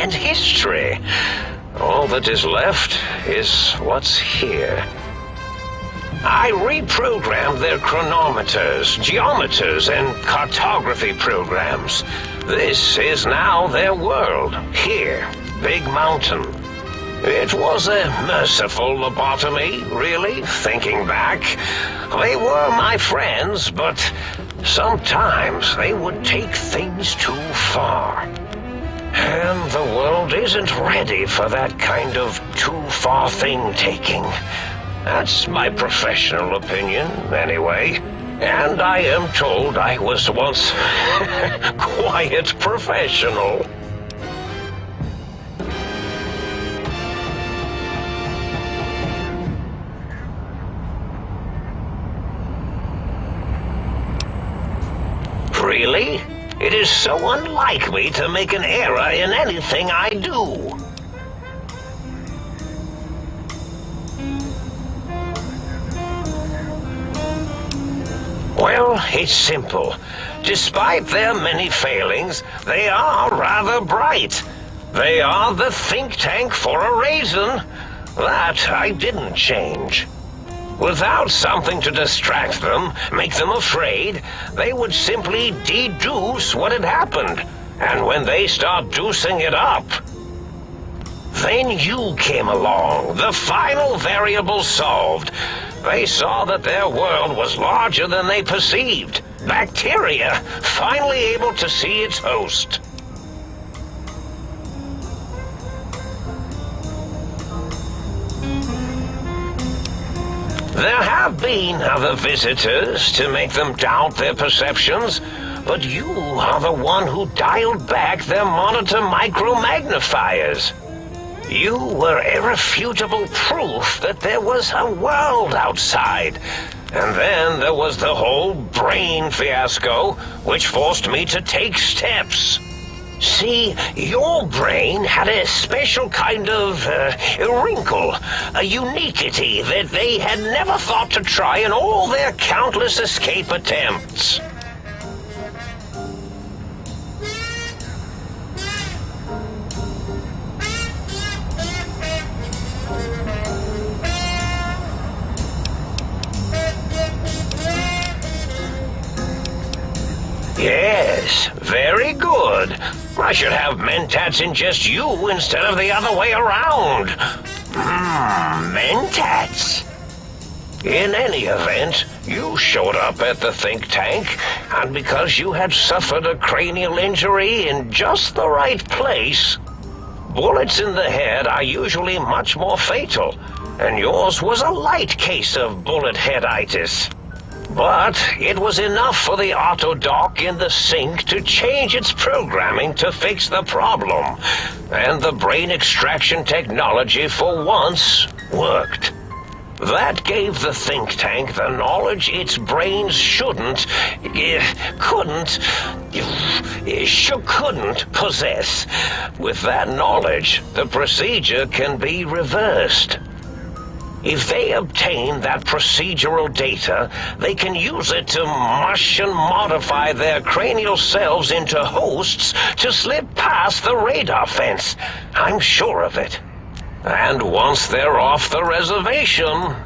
and history. All that is left is what's here. I reprogrammed their chronometers, geometers, and cartography programs. This is now their world, here, Big Mountain. It was a merciful lobotomy, really, thinking back. They were my friends, but sometimes they would take things too far. And the world isn't ready for that kind of too-far thing-taking. That's my professional opinion, anyway. And I am told I was once quiet professional. Really? It is so unlike me to make an error in anything I do. Well, it's simple. Despite their many failings, they are rather bright. They are the think tank for a reason. That I didn't change. Without something to distract them, make them afraid, they would simply deduce what had happened. And when they start deucing it up, then you came along, the final variable solved. They saw that their world was larger than they perceived. Bacteria, finally able to see its host. There have been other visitors to make them doubt their perceptions, but you are the one who dialed back their monitor micromagnifiers. You were irrefutable proof that there was a world outside. And then there was the whole brain fiasco, which forced me to take steps. See, your brain had a special kind of wrinkle, a uniquity that they had never thought to try in all their countless escape attempts. Yes, very good. I should have mentats in just you instead of the other way around. Mentats. In any event, you showed up at the think tank, and because you had suffered a cranial injury in just the right place, bullets in the head are usually much more fatal, and yours was a light case of bullet headitis. But it was enough for the autodock in the sink to change its programming to fix the problem. And the brain extraction technology for once worked. That gave the think tank the knowledge its brains couldn't possess. With that knowledge, the procedure can be reversed. If they obtain that procedural data, they can use it to mush and modify their cranial selves into hosts to slip past the radar fence. I'm sure of it. And once they're off the reservation,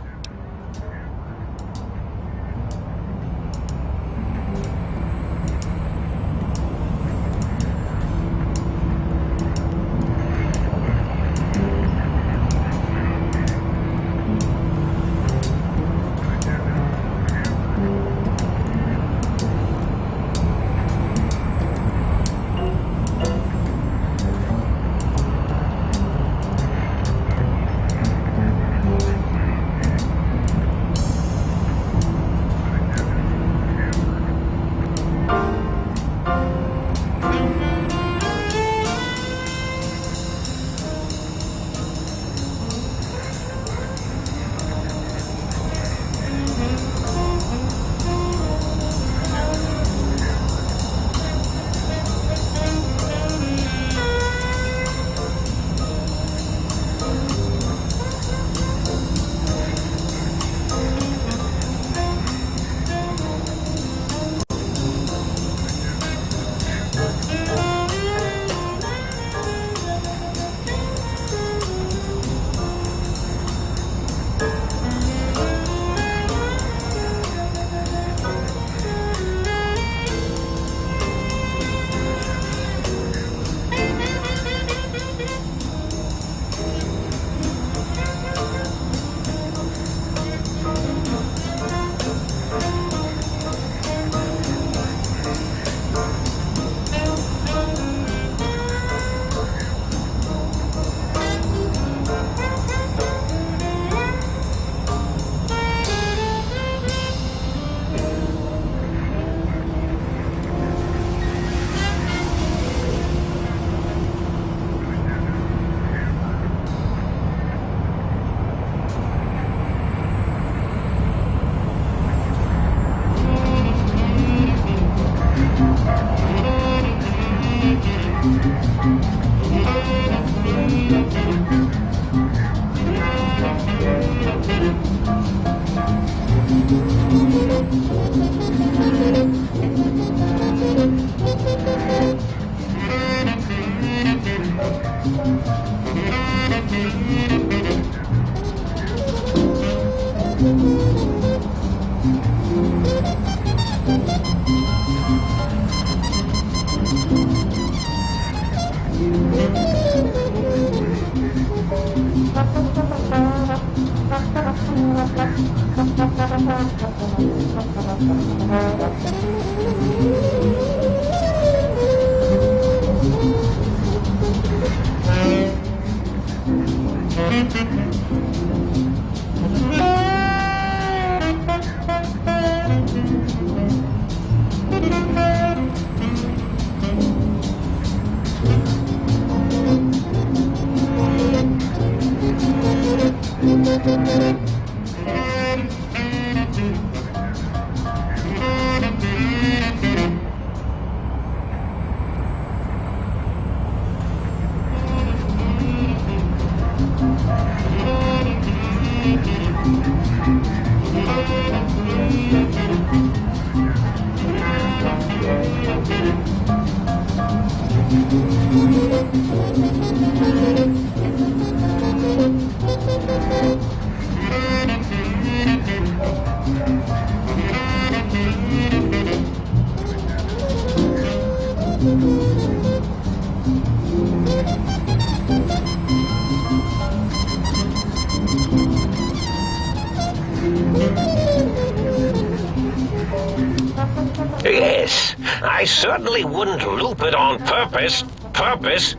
Yes, I certainly wouldn't loop it on purpose. Purpose.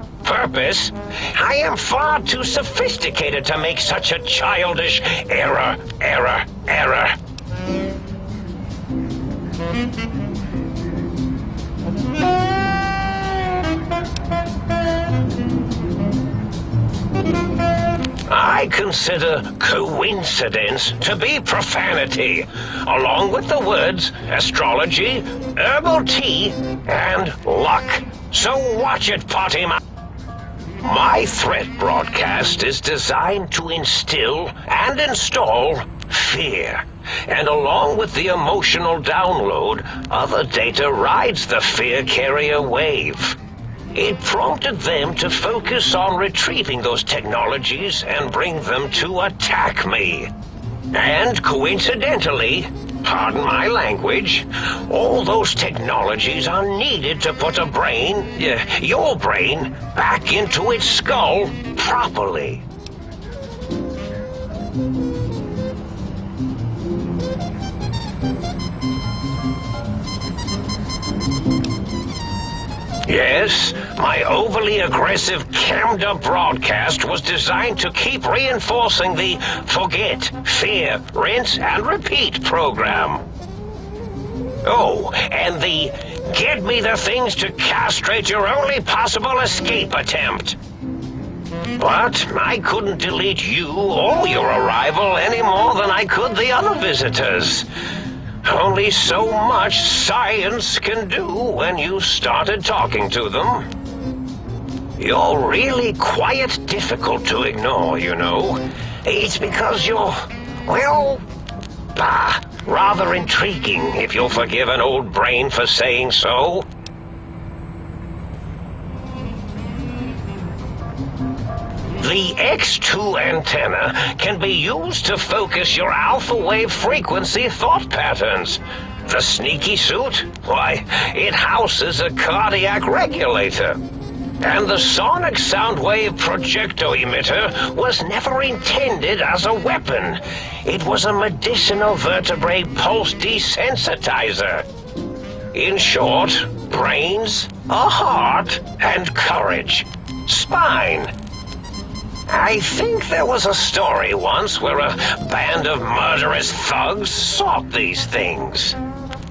I am far too sophisticated to make such a childish error. I consider coincidence to be profanity, along with the words astrology, herbal tea, and luck. So watch it, Potty Mouth. My threat broadcast is designed to instill and install fear. And along with the emotional download, other data rides the fear carrier wave. It prompted them to focus on retrieving those technologies and bring them to attack me. And coincidentally, pardon my language, all those technologies are needed to put a brain, your brain, back into its skull properly. Yes, my overly aggressive cammed-up broadcast was designed to keep reinforcing the forget, fear, rinse, and repeat program. Oh, and the get me the things to castrate your only possible escape attempt. But I couldn't delete you or your arrival any more than I could the other visitors. Only so much science can do when you started talking to them. You're really quite difficult to ignore, you know. It's because you're, well, rather intriguing, if you'll forgive an old brain for saying so. The X2 antenna can be used to focus your alpha wave frequency thought patterns. The sneaky suit? Why, it houses a cardiac regulator. And the sonic sound wave projecto emitter was never intended as a weapon. It was a medicinal vertebrae pulse desensitizer. In short, brains, a heart, and courage. Spine. I think there was a story once where a band of murderous thugs sought these things.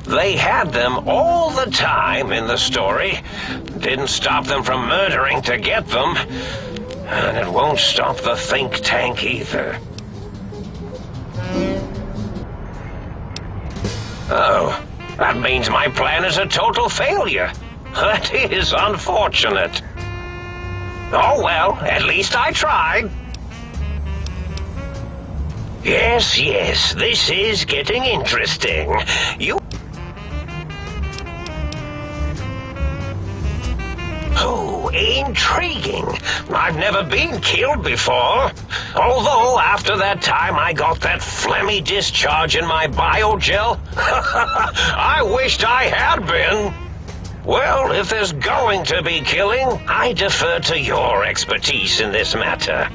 They had them all the time in the story. Didn't stop them from murdering to get them. And it won't stop the think tank either. Oh, that means my plan is a total failure. That is unfortunate. Oh well, at least I tried. Yes, this is getting interesting. Oh, intriguing. I've never been killed before. Although, after that time I got that phlegmy discharge in my biogel, I wished I had been. Well, if there's going to be killing, I defer to your expertise in this matter.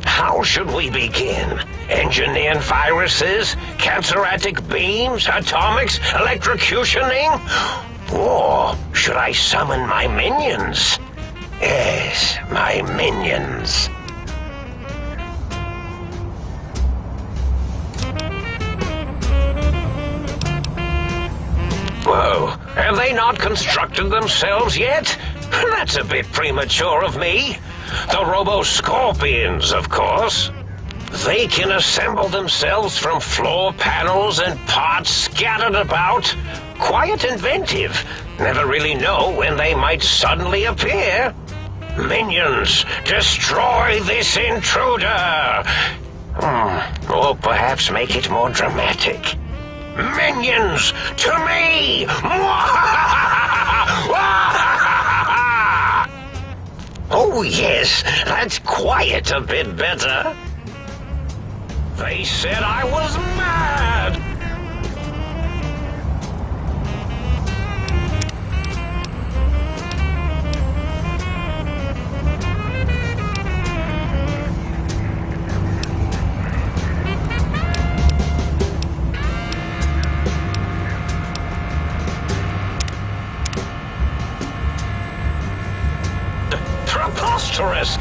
How should we begin? Engineering viruses, cancerratic beams, atomics, electrocutioning? Or should I summon my minions? Yes, my minions. Whoa, have they not constructed themselves yet? That's a bit premature of me. The Robo-Scorpions, of course. They can assemble themselves from floor panels and parts scattered about. Quite inventive. Never really know when they might suddenly appear. Minions, destroy this intruder! Or perhaps make it more dramatic. Minions, to me! Oh yes, that's quite a bit better. They said I was mad! Preposterous!